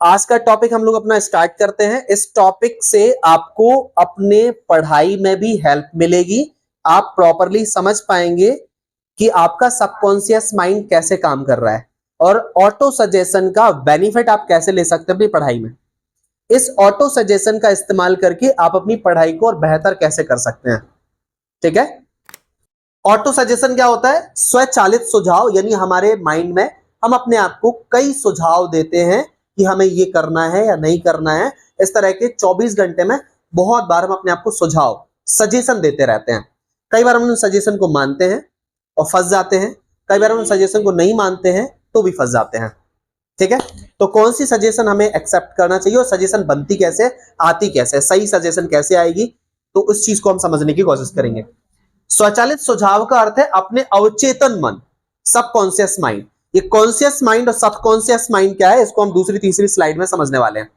आज का टॉपिक हम लोग अपना स्टार्ट करते हैं। इस टॉपिक से आपको अपने पढ़ाई में भी हेल्प मिलेगी। आप प्रॉपरली समझ पाएंगे कि आपका सबकॉन्शियस माइंड कैसे काम कर रहा है और ऑटो सजेशन का बेनिफिट आप कैसे ले सकते हैं अपनी पढ़ाई में। इस ऑटो सजेशन का इस्तेमाल करके आप अपनी पढ़ाई को और बेहतर कैसे कर सकते हैं। ठीक है, ऑटो सजेशन क्या होता है? स्वचालित सुझाव, यानी हमारे माइंड में हम अपने आप को कई सुझाव देते हैं कि हमें ये करना है या नहीं करना है। इस तरह के 24 घंटे में बहुत बार हम अपने आप को सुझाव सजेशन देते रहते हैं। कई बार हम उन सजेशन को मानते हैं और फंस जाते हैं, कई बार हम उन सजेशन को नहीं मानते हैं तो भी फंस जाते हैं। ठीक है, तो कौन सी सजेशन हमें एक्सेप्ट करना चाहिए और सजेशन बनती कैसे, आती कैसे, सही सजेशन कैसे आएगी, तो उस चीज को हम समझने की कोशिश करेंगे। स्वचालित सुझाव का अर्थ है अपने अवचेतन मन, सबकॉन्शियस माइंड। ये कॉन्शियस माइंड और सबकॉन्शियस माइंड क्या है, इसको हम दूसरी तीसरी स्लाइड में समझने वाले हैं।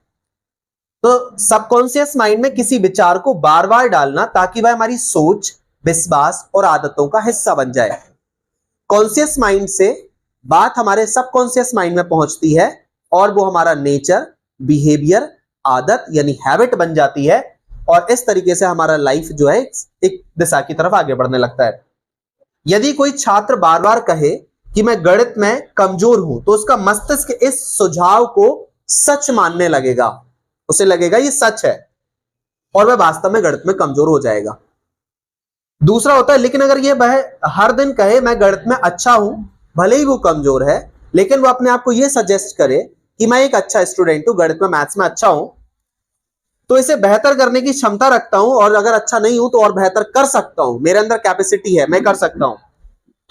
तो सबकॉन्शियस माइंड में किसी विचार को बार बार डालना ताकि वह हमारी सोच, विश्वास और आदतों का हिस्सा बन जाए। कॉन्शियस माइंड से बात हमारे सबकॉन्शियस माइंड में पहुंचती है और वो हमारा नेचर, बिहेवियर, आदत यानी हैबिट बन जाती है और इस तरीके से हमारा लाइफ जो है एक दिशा की तरफ आगे बढ़ने लगता है। यदि कोई छात्र बार बार कहे कि मैं गणित में कमजोर हूं तो उसका मस्तिष्क इस सुझाव को सच मानने लगेगा, उसे लगेगा ये सच है और वह वास्तव में गणित में कमजोर हो जाएगा। दूसरा होता है, लेकिन अगर ये वह हर दिन कहे मैं गणित में अच्छा हूं, भले ही वो कमजोर है, लेकिन वो अपने आप को ये सजेस्ट करे कि मैं एक अच्छा स्टूडेंट हूं, गणित में, मैथ्स में अच्छा हूं, तो इसे बेहतर करने की क्षमता रखता हूं और अगर अच्छा नहीं हूं तो और बेहतर कर सकता हूं, मेरे अंदर कैपेसिटी है, मैं कर सकता हूं,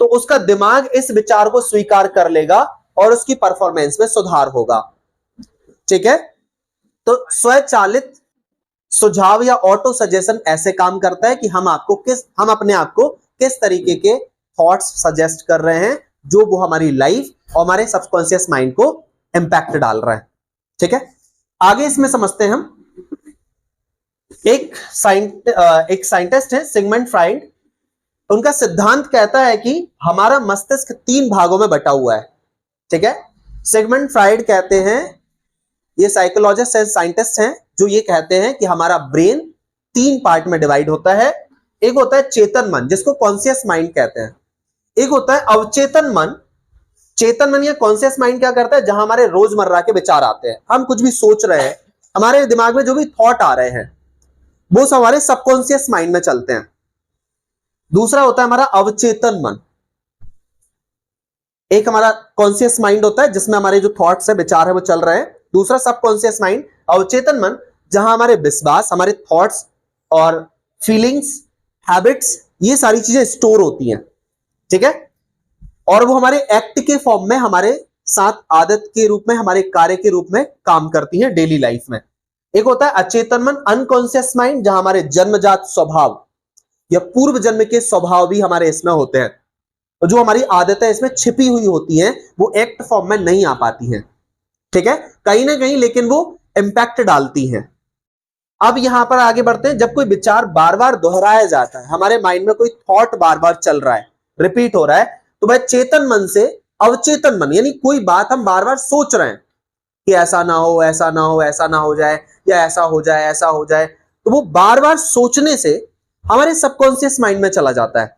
तो उसका दिमाग इस विचार को स्वीकार कर लेगा और उसकी परफॉर्मेंस में सुधार होगा। ठीक है, तो स्वचालित सुझाव या ऑटो सजेशन ऐसे काम करता है कि हम अपने आप को किस तरीके के थॉट्स सजेस्ट कर रहे हैं जो वो हमारी लाइफ और हमारे सबकॉन्शियस माइंड को इंपैक्ट डाल रहा है। ठीक है, आगे इसमें समझते हैं हम। एक साइंटिस्ट है सिगमंड फ्राइड, उनका सिद्धांत कहता है कि हमारा मस्तिष्क 3 भागों में बटा हुआ है। ठीक है, सिगमंड फ्राइड कहते हैं, ये साइकोलॉजिस्ट है, साइंटिस्ट हैं, जो ये कहते हैं कि हमारा ब्रेन 3 पार्ट में डिवाइड होता है। एक होता है चेतन मन, जिसको कॉन्शियस माइंड कहते हैं। एक होता है अवचेतन मन। चेतन मन या कॉन्शियस माइंड क्या करता है? जहां हमारे रोजमर्रा के विचार आते हैं, हम कुछ भी सोच रहे हैं, हमारे दिमाग में जो भी थॉट आ रहे हैं वो सब हमारे सबकॉन्शियस माइंड में चलते हैं। दूसरा होता है हमारा अवचेतन मन। एक हमारा कॉन्शियस माइंड होता है जिसमें हमारे जो थॉट्स है, विचार है, वो चल रहे हैं। दूसरा सबकॉन्शियस माइंड, अवचेतन मन, जहां हमारे विश्वास, हमारे थॉट्स और फीलिंग्स, हैबिट्स, ये सारी चीजें स्टोर होती हैं। ठीक है, और वो हमारे एक्ट के फॉर्म में हमारे साथ आदत के रूप में, हमारे कार्य के रूप में काम करती हैं डेली लाइफ में। एक होता है अचेतन मन, अनकॉन्शियस माइंड, जहां हमारे जन्मजात स्वभाव या पूर्व जन्म के स्वभाव भी हमारे इसमें होते हैं और जो हमारी आदतें इसमें छिपी हुई होती हैं वो एक्ट फॉर्म में नहीं आ पाती हैं। ठीक है, कहीं ना कहीं लेकिन वो इंपैक्ट डालती हैं। अब यहां पर आगे बढ़ते हैं। जब कोई विचार बार बार दोहराया जाता है, हमारे माइंड में कोई थॉट बार बार चल रहा है, रिपीट हो रहा है, तो वह चेतन मन से अवचेतन मन, यानी कोई बात हम बार बार सोच रहे हैं कि ऐसा ना हो, ऐसा ना हो, ऐसा ना हो जाए, या ऐसा हो जाए, ऐसा हो जाए, तो वो बार बार सोचने से हमारे सबकॉन्शियस माइंड में चला जाता है,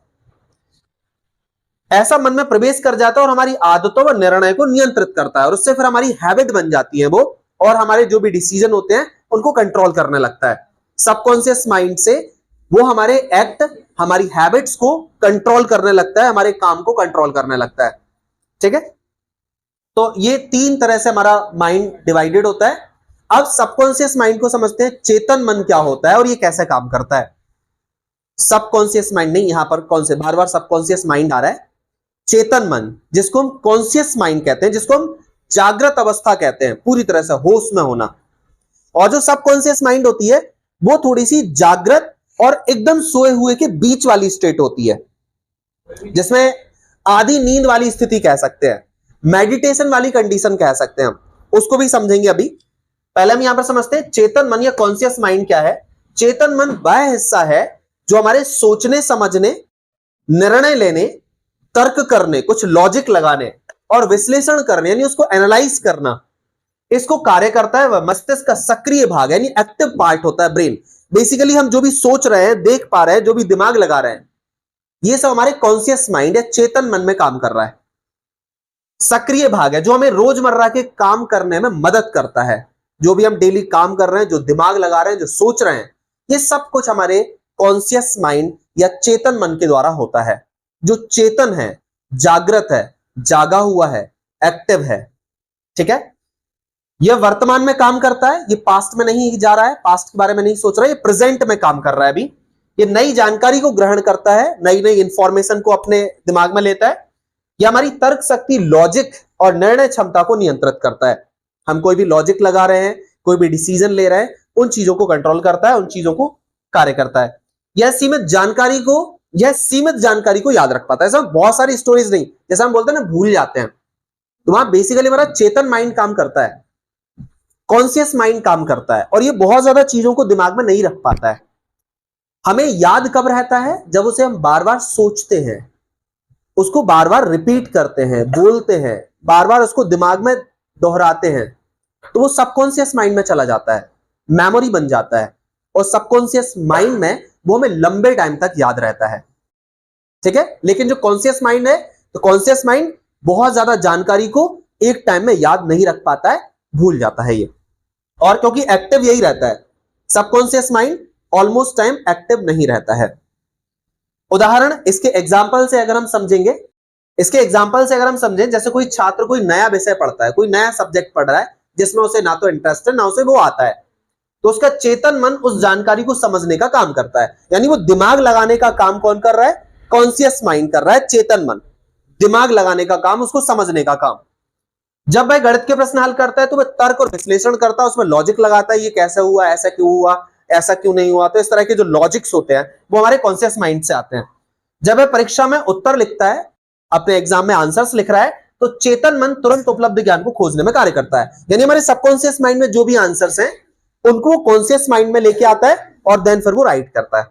ऐसा मन में प्रवेश कर जाता है और हमारी आदतों व निर्णय को नियंत्रित करता है और उससे फिर हमारी हैबिट बन जाती है वो, और हमारे जो भी डिसीजन होते हैं उनको कंट्रोल करने लगता है। सबकॉन्शियस माइंड से वो हमारे एक्ट, हमारी हैबिट्स को कंट्रोल करने लगता है, हमारे काम को कंट्रोल करने लगता है। ठीक है, तो ये 3 तरह से हमारा माइंड डिवाइडेड होता है। अब सबकॉन्शियस माइंड को समझते हैं, चेतन मन क्या होता है और ये कैसे काम करता है। सबकॉन्शियस माइंड नहीं, यहां पर कौन से बार बार सबकॉन्शियस माइंड आ रहा है, चेतन मन, जिसको हम कॉन्शियस माइंड कहते हैं, जिसको हम जागृत अवस्था कहते हैं, पूरी तरह से होश में होना। और जो सबकॉन्शियस माइंड होती है वो थोड़ी सी जागृत और एकदम सोए हुए के बीच वाली स्टेट होती है, जिसमें आधी नींद वाली स्थिति कह सकते हैं, मेडिटेशन वाली कंडीशन कह सकते हैं, हम उसको भी समझेंगे अभी। पहले हम यहां पर समझते हैं चेतन मन या कॉन्शियस माइंड क्या है। चेतन मन वह हिस्सा है जो हमारे सोचने, समझने, निर्णय लेने, तर्क करने, कुछ लॉजिक लगाने और विश्लेषण करने, यानी उसको एनालाइज करना, इसको कार्य करता है वह मस्तिष्क का सक्रिय भाग यानी एक्टिव पार्ट होता है ब्रेन। बेसिकली हम जो भी सोच रहे हैं, देख पा रहे हैं, जो भी दिमाग लगा रहे हैं, ये सब हमारे कॉन्शियस माइंड या चेतन मन में काम कर रहा है। सक्रिय भाग है जो हमें रोजमर्रा के काम करने में मदद करता है। जो भी हम डेली काम कर रहे हैं, जो दिमाग लगा रहे हैं, जो सोच रहे हैं, ये सब कुछ हमारे कॉन्शियस माइंड या चेतन मन के द्वारा होता है। जो चेतन है, जागृत है, जागा हुआ है, एक्टिव है, ठीक है, यह वर्तमान में काम करता है, ये पास्ट में नहीं जा रहा है, पास्ट के बारे में नहीं सोच रहा है, ये प्रेजेंट में काम कर रहा है। अभी ये नई जानकारी को ग्रहण करता है, नई नई इंफॉर्मेशन को अपने दिमाग में लेता है। यह हमारी तर्क शक्ति, लॉजिक और निर्णय क्षमता को नियंत्रित करता है। हम कोई भी लॉजिक लगा रहे हैं, कोई भी डिसीजन ले रहे हैं, उन चीजों को कंट्रोल करता है, उन चीजों को कार्य करता है। यह सीमित जानकारी को याद रख पाता है। ऐसा बहुत सारी स्टोरीज नहीं, जैसा हम बोलते हैं ना भूल जाते हैं, तो वहां बेसिकली हमारा चेतन माइंड काम करता है, कॉन्शियस माइंड काम करता है, और ये बहुत ज्यादा चीजों को दिमाग में नहीं रख पाता है। हमें याद कब रहता है? जब उसे हम बार बार सोचते हैं, उसको बार बार रिपीट करते हैं, बोलते हैं, बार बार उसको दिमाग में दोहराते हैं, तो वो सबकॉन्शियस माइंड में चला जाता है, मेमोरी बन जाता है, और सबकॉन्शियस माइंड में वो हमें लंबे टाइम तक याद रहता है, ठीक है। लेकिन जो कॉन्शियस माइंड है, तो कॉन्शियस माइंड बहुत ज्यादा जानकारी को एक टाइम में याद नहीं रख पाता है, भूल जाता है ये, और क्योंकि एक्टिव यही रहता है, subconscious mind almost time active नहीं रहता है। उदाहरण इसके एग्जाम्पल से अगर हम समझेंगे, जैसे कोई छात्र कोई नया विषय पढ़ता है, कोई नया सब्जेक्ट पढ़ रहा है जिसमें उसे ना तो इंटरेस्ट है, ना उसे वो आता है, तो उसका चेतन मन उस जानकारी को समझने का काम करता है। यानी वो दिमाग लगाने का काम कौन कर रहा है? कॉन्शियस माइंड कर रहा है, चेतन मन दिमाग लगाने का काम, उसको समझने का काम। जब वह गणित के प्रश्न हल करता है तो वह तर्क और विश्लेषण करता है, उसमें लॉजिक लगाता है, ये कैसे हुआ, ऐसा क्यों हुआ, ऐसा क्यों नहीं हुआ। तो इस तरह के जो लॉजिक्स होते हैं वो हमारे कॉन्शियस माइंड से आते हैं। जब वह परीक्षा में उत्तर लिखता है, अपने एग्जाम में आंसर्स लिख रहा है, तो चेतन मन तुरंत उपलब्ध ज्ञान को खोजने में कार्य करता है। यानी हमारे सबकॉन्शियस माइंड में जो भी आंसर्स हैं उनको कॉन्शियस माइंड में लेके आता है, और देन फिर वो राइट करता है।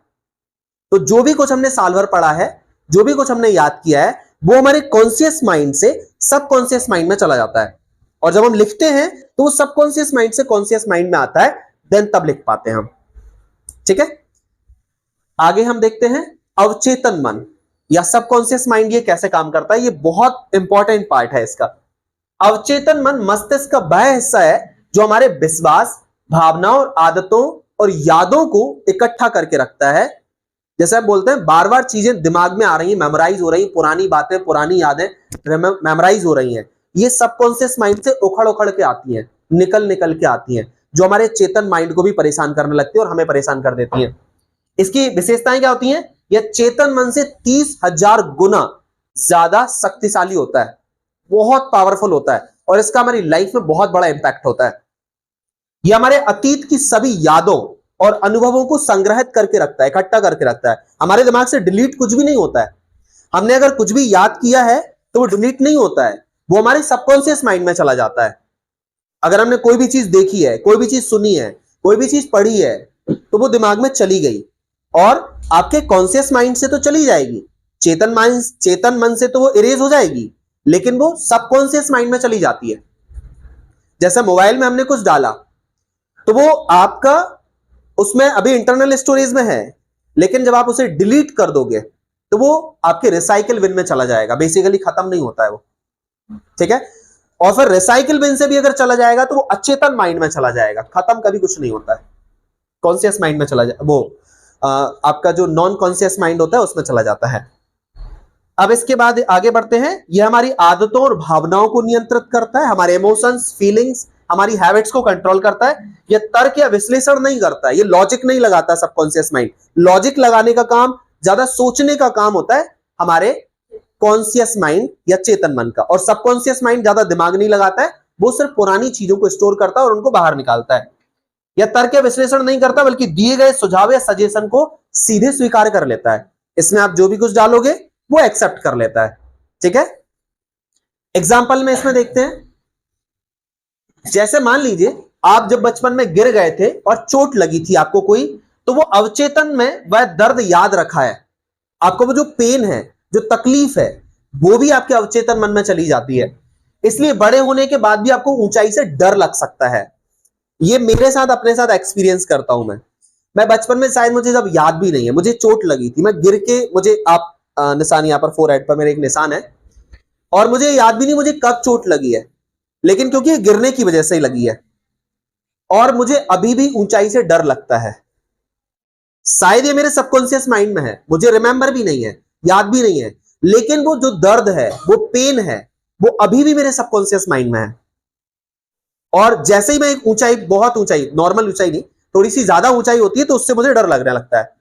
तो जो भी कुछ हमने साल भर पढ़ा है, जो भी कुछ हमने याद किया है, वो हमारे कॉन्शियस माइंड से सबकॉन्शियस माइंड में चला जाता है, और जब हम लिखते हैं तो वो सबकॉन्शियस माइंड से कॉन्शियस माइंड में आता है, देन तब लिख पाते हैं हम, ठीक है। आगे हम देखते हैं अवचेतन मन या सबकॉन्शियस माइंड, ये कैसे काम करता है। ये बहुत इंपॉर्टेंट पार्ट है इसका। अवचेतन मन मस्तिष्क का वह हिस्सा है जो हमारे विश्वास, भावनाओं और आदतों और यादों को इकट्ठा करके रखता है। जैसे आप बोलते हैं बार बार चीजें दिमाग में आ रही हैं, मेमोराइज हो रही हैं, पुरानी बातें, पुरानी यादें मेमोराइज हो रही हैं, ये सबकॉन्शियस माइंड से उखड़ उखड़ के आती हैं, निकल के आती हैं, जो हमारे चेतन माइंड को भी परेशान करने लगती है और हमें परेशान कर देती हैं। इसकी विशेषताएं क्या होती हैं? यह चेतन मन से 30,000 गुना ज्यादा शक्तिशाली होता है, बहुत पावरफुल होता है, और इसका हमारी लाइफ में बहुत बड़ा इंपैक्ट होता है। यह हमारे अतीत की सभी यादों और अनुभवों को संग्रहित करके रखता है, इकट्ठा करके रखता है। हमारे दिमाग से डिलीट कुछ भी नहीं होता है। हमने अगर कुछ भी याद किया है तो वो डिलीट नहीं होता है, वो हमारे सबकॉन्शियस माइंड में चला जाता है। अगर हमने कोई भी चीज देखी है, कोई भी चीज सुनी है, कोई भी चीज पढ़ी है, तो वो दिमाग में चली गई, और आपके कॉन्शियस माइंड से तो चली जाएगी, चेतन मन से तो वो इरेज हो जाएगी, लेकिन वो सबकॉन्शियस माइंड में चली जाती है। जैसे मोबाइल में हमने कुछ डाला तो वो आपका उसमें अभी इंटरनल स्टोरेज में है, लेकिन जब आप उसे डिलीट कर दोगे तो वो आपके रिसाइकिल बिन में चला जाएगा, बेसिकली खत्म नहीं होता है वो, ठीक है। और फिर रिसाइकिल बिन से भी अगर चला जाएगा तो वो अचेतन माइंड में चला जाएगा, खत्म कभी कुछ नहीं होता है, कॉन्शियस माइंड में चला जाए, वो आपका जो नॉन कॉन्शियस माइंड होता है उसमें चला जाता है। अब इसके बाद आगे बढ़ते हैं। यह हमारी आदतों और भावनाओं को नियंत्रित करता है, हमारे इमोशंस, फीलिंग्स, हमारी हैबिट्स को कंट्रोल करता है। यह तर्क या विश्लेषण नहीं करता है, ये लॉजिक नहीं लगाता सबकॉन्शियस माइंड। लॉजिक लगाने का काम, ज्यादा सोचने का काम होता है हमारे कॉन्शियस माइंड या चेतन मन का, और सबकॉन्शियस माइंड ज्यादा दिमाग नहीं लगाता है, वो सिर्फ पुरानी चीजों को स्टोर करता है और उनको बाहर निकालता है। यह तर्क या विश्लेषण नहीं करता, बल्कि दिए गए सुझाव या सजेशन को सीधे स्वीकार कर लेता है। इसमें आप जो भी कुछ डालोगे वो एक्सेप्ट कर लेता है, ठीक है। एग्जाम्पल में इसमें देखते हैं, जैसे मान लीजिए आप जब बचपन में गिर गए थे और चोट लगी थी आपको कोई, तो वो अवचेतन में वह दर्द याद रखा है, आपको वो जो पेन है, जो तकलीफ है, वो भी आपके अवचेतन मन में चली जाती है। इसलिए बड़े होने के बाद भी आपको ऊंचाई से डर लग सकता है। ये मेरे साथ अपने साथ एक्सपीरियंस करता हूं मैं बचपन में, शायद मुझे जब याद भी नहीं है, मुझे चोट लगी थी, मैं गिर के, मुझे आप निशान यहां पर फोरहेड पर मेरे एक निशान है, और मुझे याद भी नहीं मुझे कब चोट लगी है, लेकिन क्योंकि गिरने की वजह से ही लगी है, और मुझे अभी भी ऊंचाई से डर लगता है। शायद ये मेरे सबकॉन्शियस माइंड में है, मुझे रिमेंबर भी नहीं है, याद भी नहीं है, लेकिन वो जो दर्द है, वो पेन है, वो अभी भी मेरे सबकॉन्शियस माइंड में है। और जैसे ही मैं एक ऊंचाई, बहुत ऊंचाई, नॉर्मल ऊंचाई नहीं, थोड़ी सी ज्यादा ऊंचाई होती है, तो उससे मुझे डर लगने लगता है,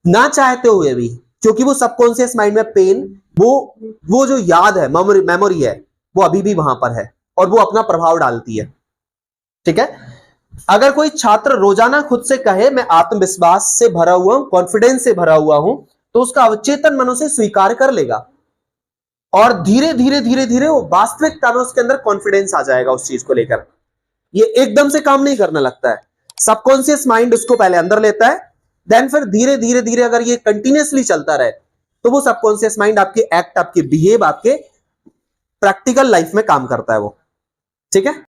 ना चाहते हुए भी, क्योंकि वो सबकॉन्शियस माइंड में पेन, वो जो याद है, मेमोरी है, वो अभी भी वहां पर है, और वो अपना प्रभाव डालती है। ठीक है। अगर कोई छात्र रोजाना खुद से कहे मैं आत्मविश्वास से भरा हुआ हूं, कॉन्फिडेंस से भरा हुआ हूं, तो उसका अवचेतन मन उसे स्वीकार कर लेगा, और धीरे धीरे धीरे धीरे वो वास्तविकता में उसके अंदर कॉन्फिडेंस आ जाएगा उस चीज को लेकर। ये एकदम से काम नहीं करने लगता है, सबकॉन्शियस माइंड उसको पहले अंदर लेता है, देन फिर धीरे धीरे धीरे अगर ये कंटिन्यूअसली चलता रहे, तो वो सबकॉन्शियस माइंड आपके एक्ट, आपके बिहेव, आपके प्रैक्टिकल लाइफ में काम करता है वो। ठीक है।